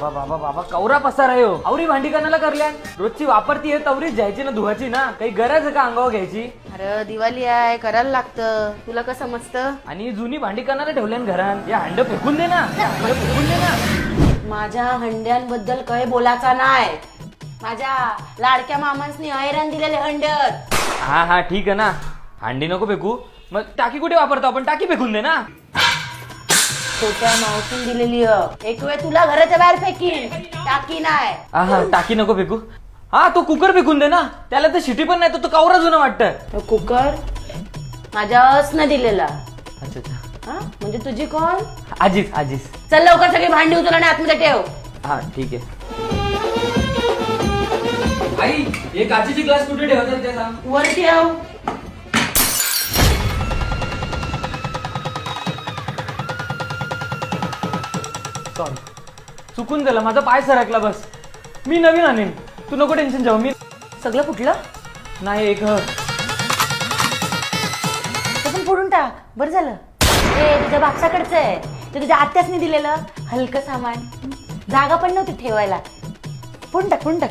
बाबा बाबा बाबा कवरा पसार आहे हो. आवरी भांडी कणाला करल्या रोजची वापरती आहे तवरीच जायची ना धुवायची ना. काही गरज आहे का अंगावर घ्यायची. अरे दिवाळी आहे करायला लागतं. तुला कसं समजतं. आणि जुनी भांडी कणाला ठेवल्यान घरात. या हांड फेकून दे ना. हांड फेकून दे ना. माझ्या हंड्यांबद्दल काही बोलायचा नाही. माझ्या लाडक्या मामांनी हैराण दिलेले हंड्यात. हा हा ठीक आहे ना. हांडी नको फेकू. मग टाकी कुठे वापरतो आपण. टाकी फेकून दे ना. छोट्या मावशीन दिलेली एक वेळ तुला घराच्या बाहेर फेकीन. टाकी नाही. हा टाकी नको फेकू. हा तो कुकर फेकून दे ना. त्याला तर शिटी पण नाही. तो कवरा जुना वाटतं. तो कुकर माझ्या असनं दिलेला. अच्छा अच्छा. हा म्हणजे तुझी कोण. आजीच आजीच. चल लवकर सगळी भांडी उचल आणि आतमध्ये ठेव. हा ठीक आहे. आई हे काचेची ग्लास कुठे ठेवतात ते सांग. वर ठेव. सॉरी चुकून झालं. माझा पाय सरकला बस. मी नवीन आणीन. तू नको टेन्शन जाऊ. मी सगळं फुटलं. नाही एक ते पण फोडून टाक. बरं झालं. हे तुझ्या बापसाकडचं आहे. ते तुझ्या आत्यासनी दिलेलं हलकं सामान. जागा पण नव्हती ठेवायला. फोडून टाक फोडून टाक.